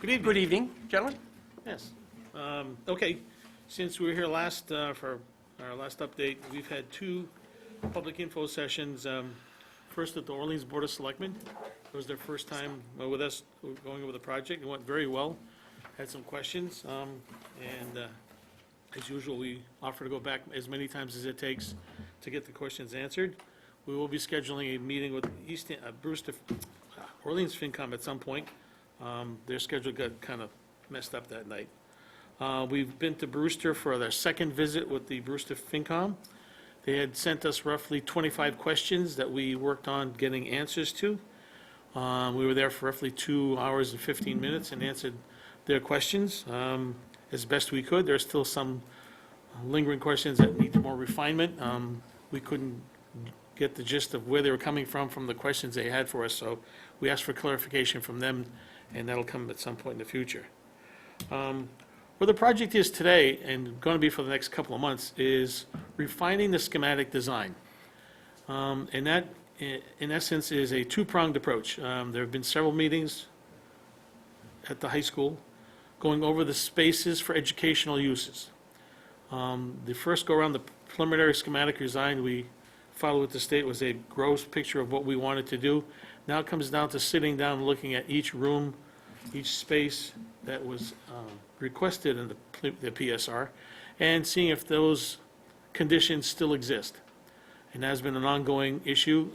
Good evening. Good evening, gentlemen. Yes. Okay, since we were here last, for our last update, we've had two public info sessions. First at the Orleans Board of Selectmen. It was their first time with us going over the project. It went very well. Had some questions, and as usual, we offer to go back as many times as it takes to get the questions answered. We will be scheduling a meeting with Orleans FinCom at some point. Their schedule got kind of messed up that night. We've been to Brewster for their second visit with the Brewster FinCom. They had sent us roughly 25 questions that we worked on getting answers to. We were there for roughly 2 hours and 15 minutes and answered their questions as best we could. There are still some lingering questions that need more refinement. We couldn't get the gist of where they were coming from the questions they had for us, so we asked for clarification from them, and that'll come at some point in the future. Where the project is today, and going to be for the next couple of months, is refining the schematic design. And that, in essence, is a two-pronged approach. There have been several meetings at the high school going over the spaces for educational uses. The first go-around, the preliminary schematic design we followed with the state was a gross picture of what we wanted to do. Now it comes down to sitting down and looking at each room, each space that was requested in the PSR, and seeing if those conditions still exist. And that has been an ongoing issue.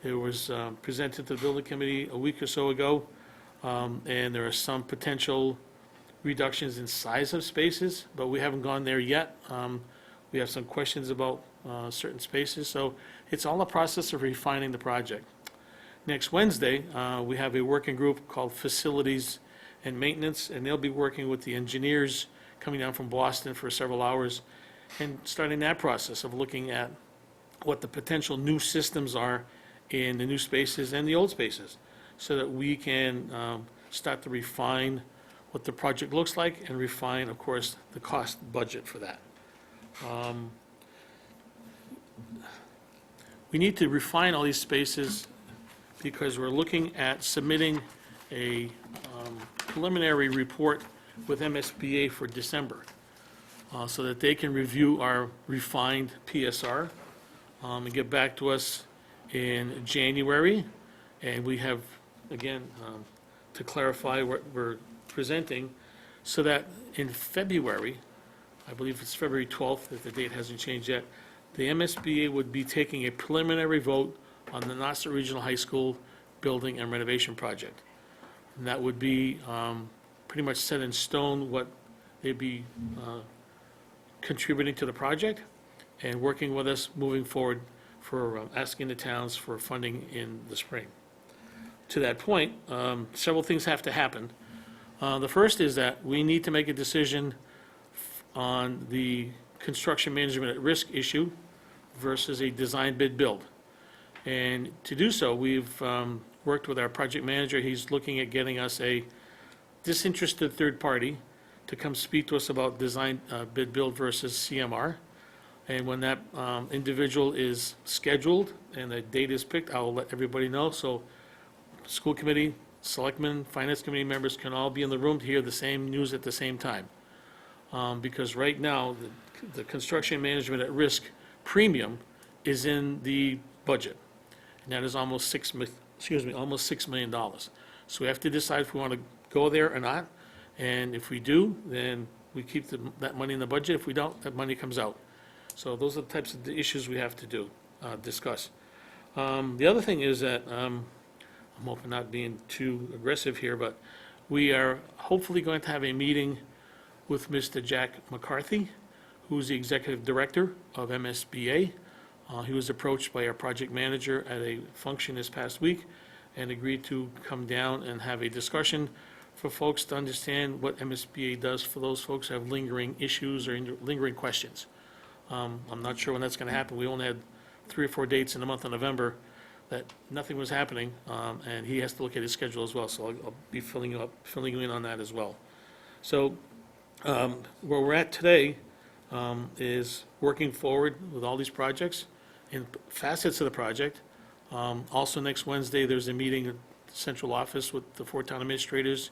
It was presented to the building committee a week or so ago, and there are some potential reductions in size of spaces, but we haven't gone there yet. We have some questions about certain spaces, so it's all a process of refining the project. Next Wednesday, we have a working group called Facilities and Maintenance, and they'll be working with the engineers coming down from Boston for several hours and starting that process of looking at what the potential new systems are in the new spaces and the old spaces, so that we can start to refine what the project looks like and refine, of course, the cost budget for that. We need to refine all these spaces because we're looking at submitting a preliminary report with MSBA for December, so that they can review our refined PSR and get back to us in January. And we have, again, to clarify what we're presenting, so that in February, I believe it's February 12th, if the date hasn't changed yet, the MSBA would be taking a preliminary vote on the Nassau Regional High School building and renovation project. And that would be pretty much set in stone what they'd be contributing to the project and working with us moving forward for asking the towns for funding in the spring. To that point, several things have to happen. The first is that we need to make a decision on the construction management at risk issue versus a design bid build. And to do so, we've worked with our project manager. He's looking at getting us a disinterested third party to come speak to us about design bid build versus CMR. And when that individual is scheduled and the date is picked, I'll let everybody know. So school committee, selectmen, finance committee members can all be in the room to hear the same news at the same time. Because right now, the construction management at risk premium is in the budget. And that is almost almost $6 million. So we have to decide if we want to go there or not. And if we do, then we keep that money in the budget. If we don't, that money comes out. So those are the types of the issues we have to discuss. The other thing is that, I'm hoping not being too aggressive here, but we are hopefully going to have a meeting with Mr. Jack McCarthy, who's the executive director of MSBA. He was approached by our project manager at a function this past week and agreed to come down and have a discussion for folks to understand what MSBA does for those folks who have lingering issues or lingering questions. I'm not sure when that's going to happen. We only had 3 or 4 dates in the month of November that nothing was happening, and he has to look at his schedule as well, so I'll be filling you in on that as well. So where we're at today is working forward with all these projects in facets of the project. Also next Wednesday, there's a meeting at the central office with the 4 town administrators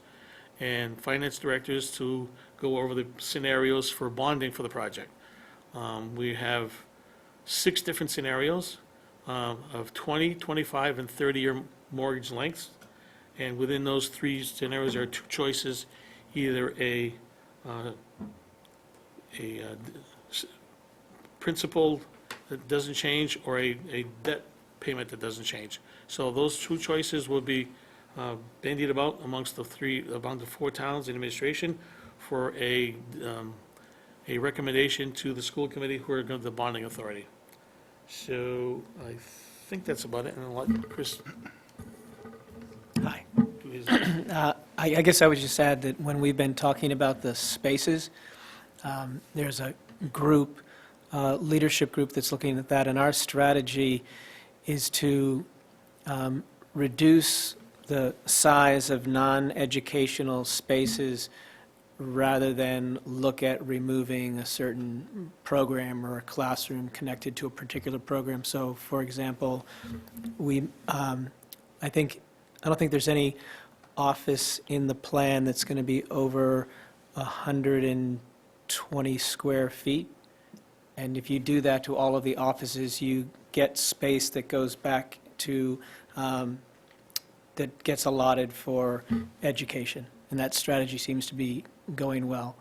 and finance directors to go over the scenarios for bonding for the project. We have 6 different scenarios of 20, 25, and 30-year mortgage lengths. And within those 3 scenarios, there are 2 choices, either a principal that doesn't change or a debt payment that doesn't change. So those 2 choices will be bandied about amongst the 4 towns in administration for a recommendation to the school committee who are the bonding authority. So I think that's about it, and I'll let Chris Hi. do his. I guess I would just add that when we've been talking about the spaces, there's a group, leadership group that's looking at that, and our strategy is to reduce the size of non-educational spaces rather than look at removing a certain program or a classroom connected to a particular program. So, for example, I don't think there's any office in the plan that's going to be over 120 square feet. And if you do that to all of the offices, you get space that goes back to, that gets allotted for education. And that strategy seems to be going well.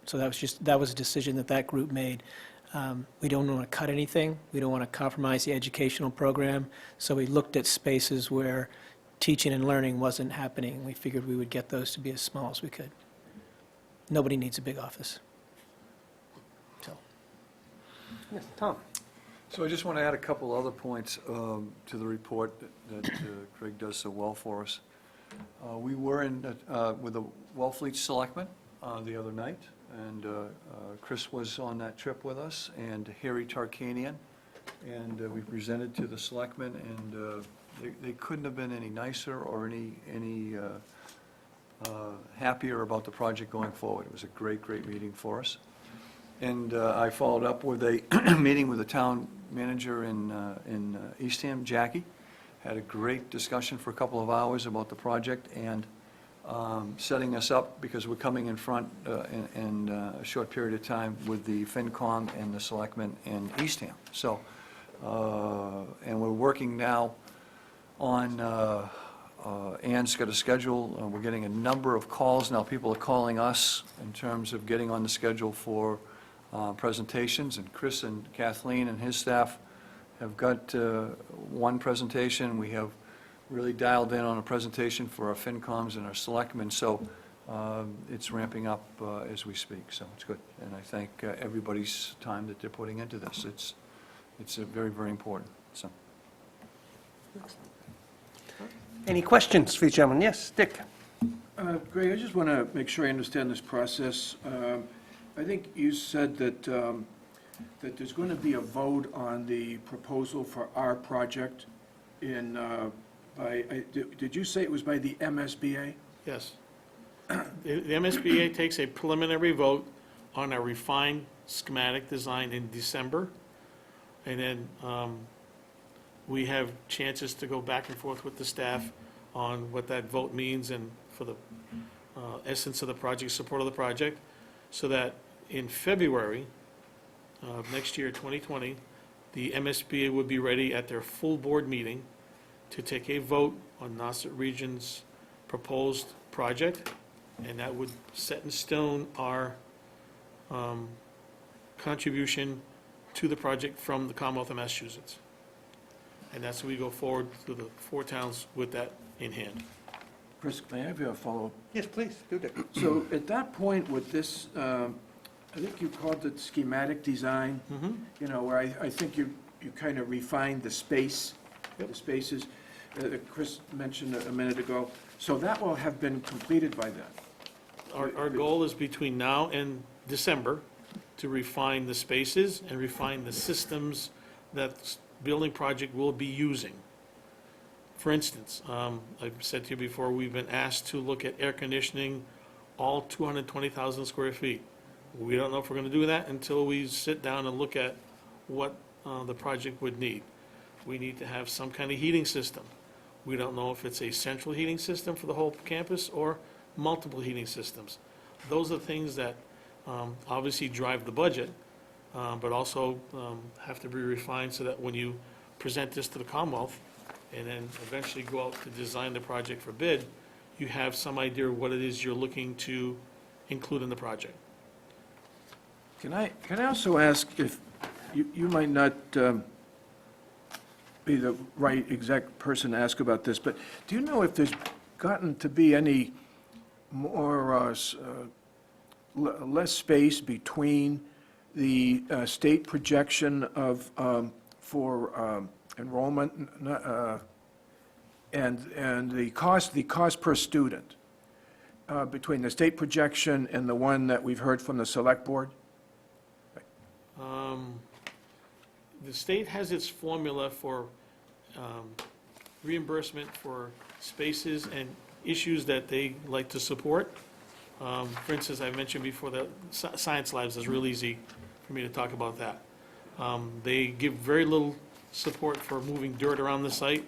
So that was a decision that group made. We don't want to cut anything. We don't want to compromise the educational program. So we looked at spaces where teaching and learning wasn't happening. We figured we would get those to be as small as we could. Nobody needs a big office. So. Yes, Tom. So I just want to add a couple other points to the report that Craig does so well for us. We were with the Wellfleet Selectmen the other night, and Chris was on that trip with us, and Harry Tarkanian, and we presented to the Selectmen, and they couldn't have been any nicer or any happier about the project going forward. It was a great meeting for us. And I followed up with a meeting with the town manager in Eastham, Jackie. Had a great discussion for a couple of hours about the project and setting us up, because we're coming in front in a short period of time with the FinCom and the Selectmen in Eastham. So, and we're working now on, Ann's got a schedule. We're getting a number of calls now. People are calling us in terms of getting on the schedule for presentations, and Chris and Kathleen and his staff have got one presentation. We have really dialed in on a presentation for our FinComs and our Selectmen, so it's ramping up as we speak, so it's good. And I thank everybody's time that they're putting into this. It's very important, so. Any questions for each gentleman? Yes, Dick. Greg, I just want to make sure I understand this process. I think you said that that there's going to be a vote on the proposal for our project did you say it was by the MSBA? Yes. The MSBA takes a preliminary vote on a refined schematic design in December, and then we have chances to go back and forth with the staff on what that vote means and for the essence of the project, support of the project, so that in February of next year, 2020, the MSBA would be ready at their full board meeting to take a vote on Nauset Region's proposed project, and that would set in stone our contribution to the project from the Commonwealth of Massachusetts. And that's how we go forward through the 4 towns with that in hand. Chris, may I have a follow-up? Yes, please, do Dick. So at that point with this, I think you called it schematic design, you know, where I think you kind of refined the space, the spaces that Chris mentioned a minute ago. So that will have been completed by then? Our goal is between now and December to refine the spaces and refine the systems that the building project will be using. For instance, I've said to you before, we've been asked to look at air conditioning all 220,000 square feet. We don't know if we're going to do that until we sit down and look at what the project would need. We need to have some kind of heating system. We don't know if it's a central heating system for the whole campus or multiple heating systems. Those are things that obviously drive the budget, but also have to be refined so that when you present this to the Commonwealth and then eventually go out to design the project for bid, you have some idea of what it is you're looking to include in the project. Can I also ask if, you might not be the right exact person to ask about this, but do you know if there's gotten to be any more, less space between the state projection of, for enrollment and the cost per student, between the state projection and the one that we've heard from the select board? The state has its formula for reimbursement for spaces and issues that they like to support. For instance, I mentioned before that science labs is real easy for me to talk about that. They give very little support for moving dirt around the site.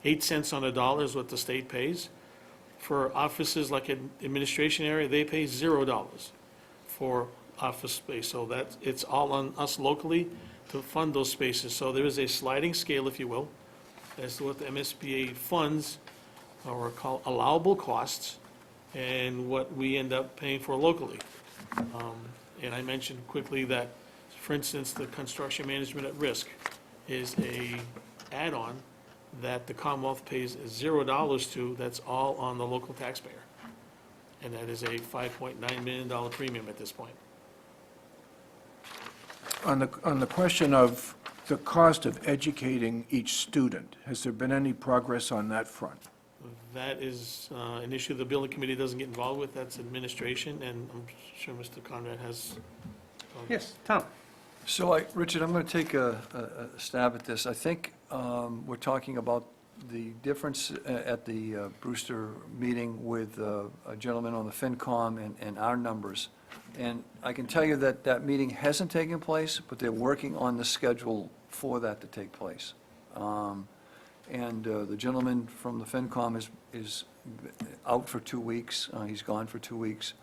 8 cents on the dollar is what the state pays. For offices like an administration area, they pay $0 for office space. So it's all on us locally to fund those spaces. So there is a sliding scale, if you will, as to what the MSBA funds or call allowable costs and what we end up paying for locally. And I mentioned quickly that, for instance, the construction management at risk is a add-on that the Commonwealth pays $0 to, that's all on the local taxpayer. And that is a $5.9 million premium at this point. On the question of the cost of educating each student, has there been any progress on that front? That is an issue the building committee doesn't get involved with, that's administration, and I'm sure Mr. Conrad has. Yes, Tom? So Richard, I'm going to take a stab at this. I think we're talking about the difference at the Brewster meeting with a gentleman on the FinCom and our numbers. And I can tell you that that meeting hasn't taken place, but they're working on the schedule for that to take place. And the gentleman from the FinCom is out for 2 weeks. He's gone for 2 weeks,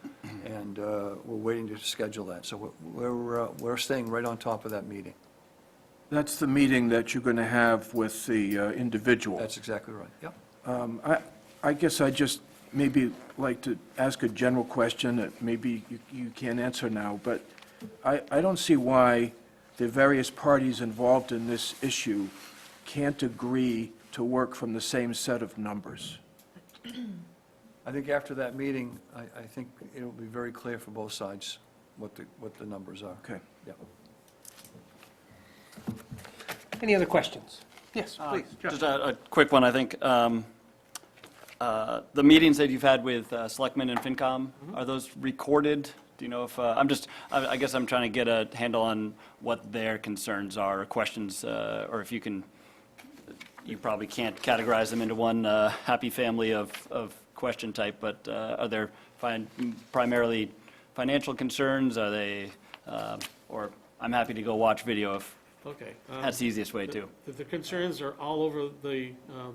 and we're waiting to schedule that. So we're staying right on top of that meeting. That's the meeting that you're going to have with the individual. That's exactly right. Yep. I guess I'd just maybe like to ask a general question that maybe you can't answer now, but I don't see why the various parties involved in this issue can't agree to work from the same set of numbers. I think after that meeting, I think it'll be very clear for both sides what the numbers are. Okay. Yep. Any other questions? Yes, please. Josh. Just a quick one, I think. The meetings that you've had with Selectmen and FinCom, are those recorded? Do you know if, I guess I'm trying to get a handle on what their concerns are, or questions, or if you can, you probably can't categorize them into one happy family of question type, but are there primarily financial concerns? Are they, or I'm happy to go watch video if Okay. that's the easiest way too, The concerns are all over the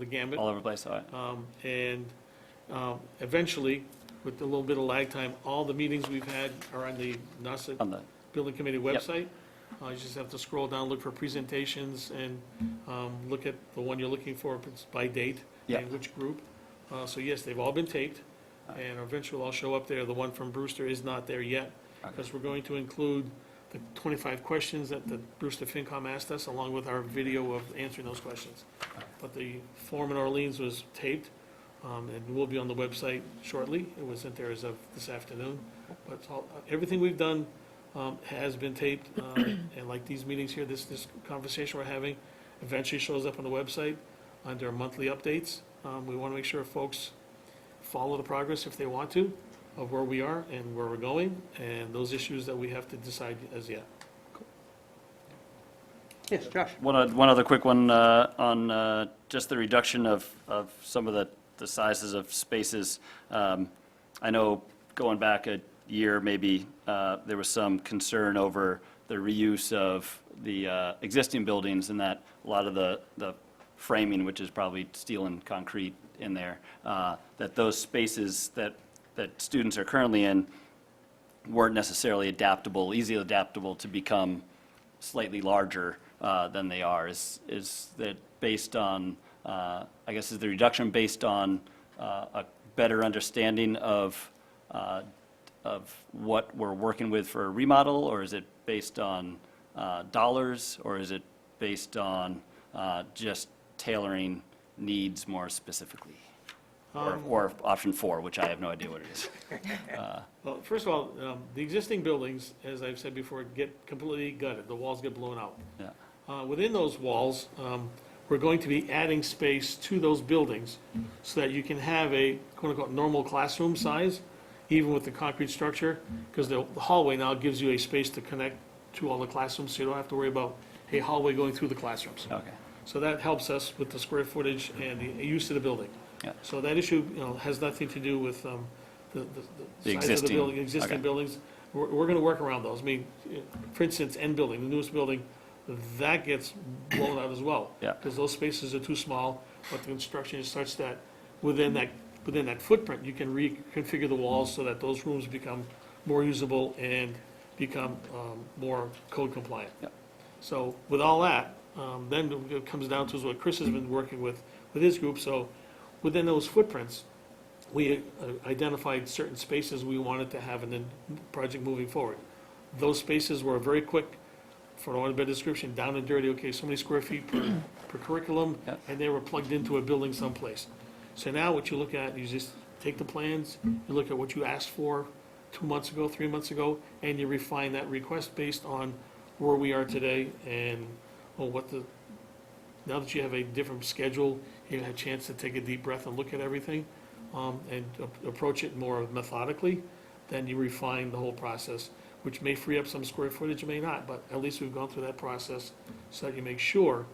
gambit. all over the place, all right. And eventually, with a little bit of lag time, all the meetings we've had are on the NASA On the, Building Committee website. You just have to scroll down, look for presentations, and look at the one you're looking for by date Yep. and which group. So yes, they've all been taped, and eventually I'll show up there. The one from Brewster is not there yet, because we're going to include the 25 questions that the Brewster FinCom asked us, along with our video of answering those questions. But the form in Orleans was taped, and will be on the website shortly. It wasn't there as of this afternoon. But everything we've done has been taped, and like these meetings here, this conversation we're having eventually shows up on the website under monthly updates. We want to make sure folks follow the progress if they want to, of where we are and where we're going, and those issues that we have to decide as yet. Yes, Josh? one other quick one on just the reduction of some of the sizes of spaces. I know going back a year, maybe, there was some concern over the reuse of the existing buildings, and that a lot of the framing, which is probably steel and concrete in there, that those spaces that that students are currently in weren't necessarily easily adaptable to become slightly larger than they are? Is that based on, I guess, is the reduction based on a better understanding of what we're working with for a remodel, or is it based on dollars, or is it based on just tailoring needs more specifically? Or option 4, which I have no idea what it is. Well, first of all, the existing buildings, as I've said before, get completely gutted. The walls get blown out. Yeah. Within those walls, we're going to be adding space to those buildings so that you can have a quote-unquote normal classroom size, even with the concrete structure, because the hallway now gives you a space to connect to all the classrooms, so you don't have to worry about a hallway going through the classrooms. Okay. So that helps us with the square footage and the use of the building. Yeah. So that issue, has nothing to do with the size of the existing, building, existing okay. buildings. We're gonna work around those. I mean, for instance, N building, the newest building, that gets blown out as well. Yeah. Because those spaces are too small, but the construction is such that within that footprint, you can reconfigure the walls so that those rooms become more usable and become more code compliant. Yep. So with all that, then it comes down to is what Chris has been working with his group. So within those footprints, we identified certain spaces we wanted to have in the project moving forward. Those spaces were very quick, for want of a better description, down and dirty, okay, so many square feet per curriculum, Yep. and they were plugged into a building someplace. So now what you look at, you just take the plans, you look at what you asked for 2 months ago, 3 months ago, and you refine that request based on where we are today and, well, now that you have a different schedule, you have a chance to take a deep breath and look at everything, and approach it more methodically, then you refine the whole process, which may free up some square footage, may not, but at least we've gone through that process so that you make sure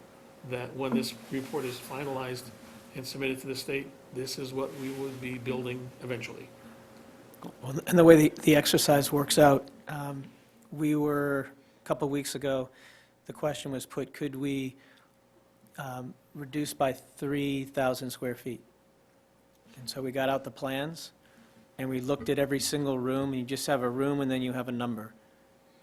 that when this report is finalized and submitted to the state, this is what we would be building eventually. Well, and the way the exercise works out, we were, a couple of weeks ago, the question was put, could we reduce by 3,000 square feet? And so we got out the plans, and we looked at every single room, and you just have a room, and then you have a number.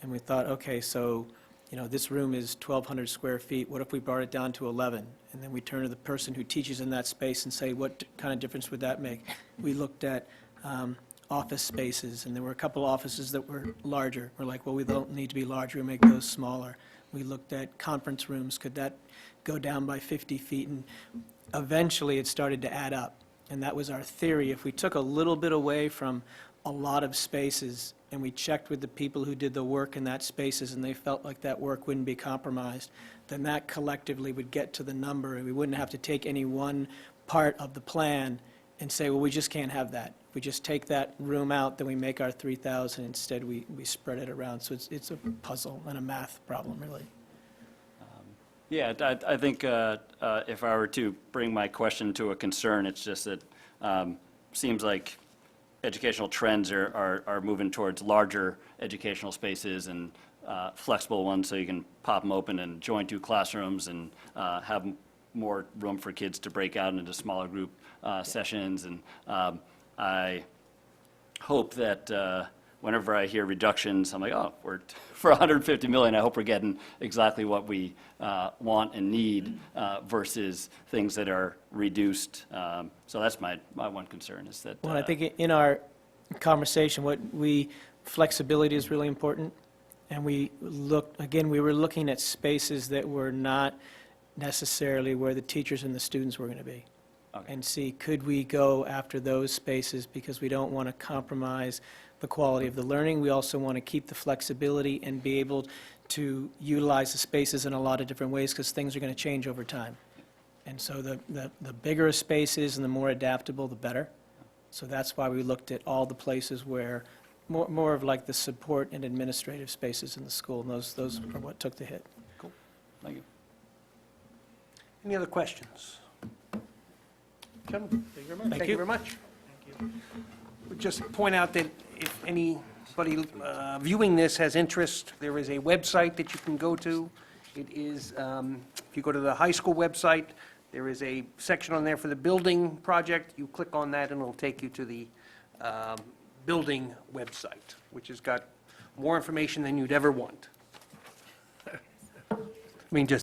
And we thought, okay, so, this room is 1,200 square feet, what if we brought it down to 11? And then we turn to the person who teaches in that space and say, what kind of difference would that make? We looked at office spaces, and there were a couple offices that were larger. We're like, well, we don't need to be larger, we make those smaller. We looked at conference rooms, could that go down by 50 feet? And eventually, it started to add up. And that was our theory. If we took a little bit away from a lot of spaces, and we checked with the people who did the work in that spaces, and they felt like that work wouldn't be compromised, then that collectively would get to the number, and we wouldn't have to take any one part of the plan and say, well, we just can't have that. If we just take that room out, then we make our 3,000. Instead, we spread it around. So it's a puzzle and a math problem, really. Yeah, I think if I were to bring my question to a concern, it's just that seems like educational trends are moving towards larger educational spaces and flexible ones, so you can pop them open and join 2 classrooms and have more room for kids to break out into smaller group sessions. And I hope that whenever I hear reductions, I'm like, oh, for 150 million, I hope we're getting exactly what we want and need versus things that are reduced. So that's my one concern is that. Well, I think in our conversation, flexibility is really important. And we were looking at spaces that were not necessarily where the teachers and the students were going to be. Okay. And see, could we go after those spaces, because we don't want to compromise the quality of the learning. We also want to keep the flexibility and be able to utilize the spaces in a lot of different ways, because things are going to change over time. And so the bigger a space is and the more adaptable, the better. So that's why we looked at all the places where, more of like the support and administrative spaces in the school, and those are what took the hit. Cool, thank you. Any other questions? Gentlemen, thank you very much. Thank you very much. Would just point out that if anybody viewing this has interest, there is a website that you can go to. It is, if you go to the high school website, there is a section on there for the building project. You click on that, and it'll take you to the building website, which has got more information than you'd ever want. I mean, just